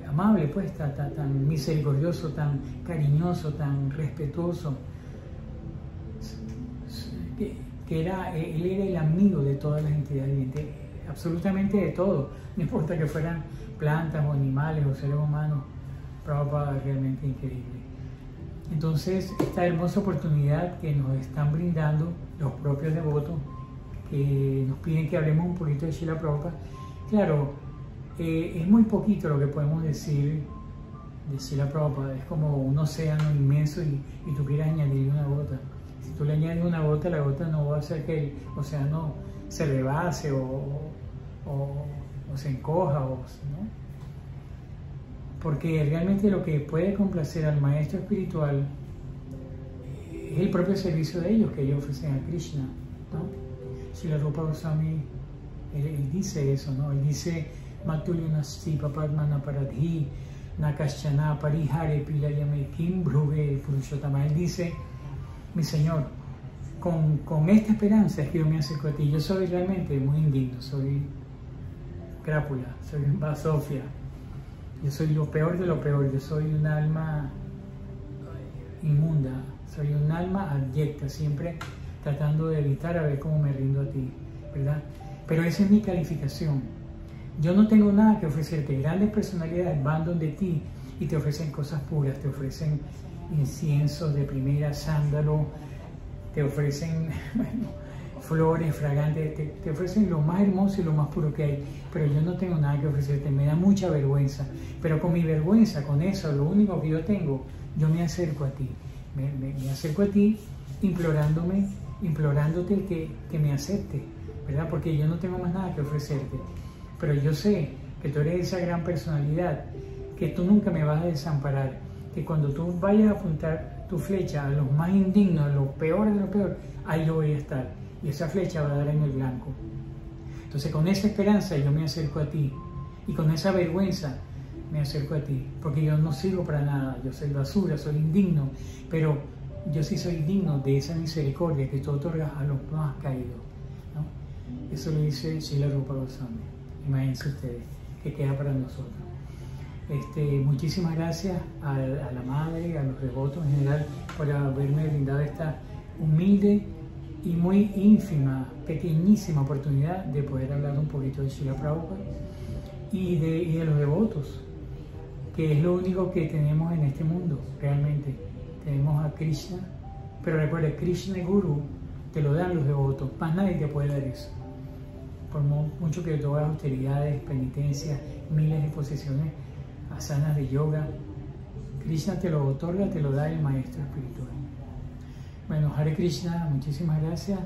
amable, pues, tan misericordioso, tan cariñoso, tan respetuoso, que él era el amigo de todas las entidades vivientes, absolutamente de todo, no importa que fueran plantas o animales o seres humanos. Prabhupada es realmente increíble. Entonces, esta hermosa oportunidad que nos están brindando los propios devotos, que nos piden que hablemos un poquito de Srila Prabhupada, claro, es muy poquito lo que podemos decir de Srila Prabhupada. Es como un océano inmenso y tú quieres añadir una gota. tú le añades una gota, la gota no va a hacer que el océano se rebase o se encoja, ¿no? Porque realmente lo que puede complacer al maestro espiritual es el propio servicio de ellos, que ellos ofrecen a Krishna, ¿no? Srila Rupa Goswami, él dice eso, ¿no? Él dice, Matulyo nasti papadmana paradhi nakaschana parihare pilayame kim bhruve purushottama. Él dice, mi Señor, con esta esperanza es que yo me acerco a ti. Yo soy realmente muy indigno, soy crápula, soy basofia. Yo soy lo peor de lo peor, yo soy un alma inmunda, soy un alma abyecta, siempre tratando de evitar a ver cómo me rindo a ti, ¿verdad? Pero esa es mi calificación. Yo no tengo nada que ofrecerte. Grandes personalidades van donde ti y te ofrecen cosas puras, te ofrecen inciensos de primera, sándalo, te ofrecen, bueno, flores fragantes, te ofrecen lo más hermoso y lo más puro que hay, pero yo no tengo nada que ofrecerte, me da mucha vergüenza, pero con mi vergüenza, con eso, lo único que yo tengo, yo me acerco a ti, me acerco a ti implorándote que me acepte, ¿verdad? Porque yo no tengo más nada que ofrecerte, pero yo sé que tú eres esa gran personalidad, que tú nunca me vas a desamparar, que cuando tú vayas a apuntar tu flecha a los más indignos, a lo peor de lo peor, ahí yo voy a estar. Y esa flecha va a dar en el blanco. Entonces con esa esperanza yo me acerco a ti. Y con esa vergüenza me acerco a ti. Porque yo no sirvo para nada. Yo soy basura, soy indigno. Pero yo sí soy digno de esa misericordia que tú otorgas a los más caídos, ¿no? Eso lo dice Srila Rupa Goswami. Imagínense ustedes, que queda para nosotros. Muchísimas gracias a la madre, a los devotos en general, por haberme brindado esta humilde y muy ínfima, pequeñísima oportunidad de poder hablar un poquito de Srila Prabhupada y de los devotos, que es lo único que tenemos en este mundo, realmente. Tenemos a Krishna, pero recuerda, Krishna y Guru te lo dan los devotos, más nadie te puede dar eso. Por mucho que tú hagas austeridades, penitencias, miles de posiciones, asanas de yoga, Krishna te lo otorga, te lo da el maestro espiritual. Bueno, Hare Krishna, muchísimas gracias.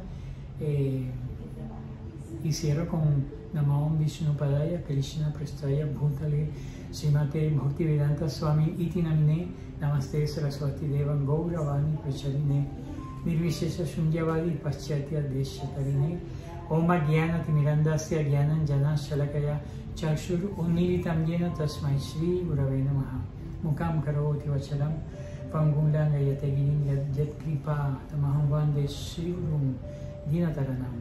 Y cierro con Namo Vishnupadaya Krishna Prastaya Bhutale Srimate Bhaktivedanta Swami Iti Namine Namaste Saraswati Devan Gauravani Pracharine Nirvishesha Shunyavadi Paschatya Deshatarine Om Agyana Timirandasya Gyanan Jana Shalakaya Chakshur Unilitam Yena Tasmai Shri Gurave Namaha Mukam Karoti Vachalam Pangundanga Yategirin Yat Kripa Tamaham Vande Shri Gurum Dinataranam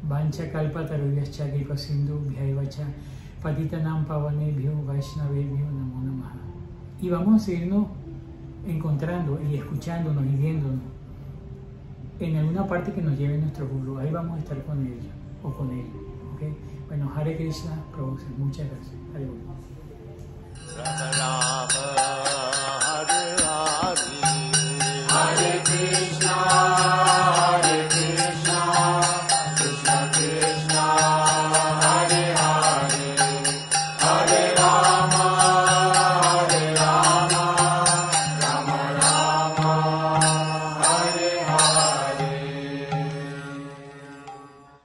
Vancha Kalpa Taruyascha Kripa Sindhu Bhyaivacha Patitanam Pavanebhyo Vaishnavebhyo Namo Namaha. Y vamos a seguirnos encontrando y escuchándonos y viéndonos en alguna parte que nos lleve nuestro guru. Ahí vamos a estar con ella o con él. ¿Okay? Bueno, Hare Krishna, Prabhu, muchas gracias. Hare Krishna.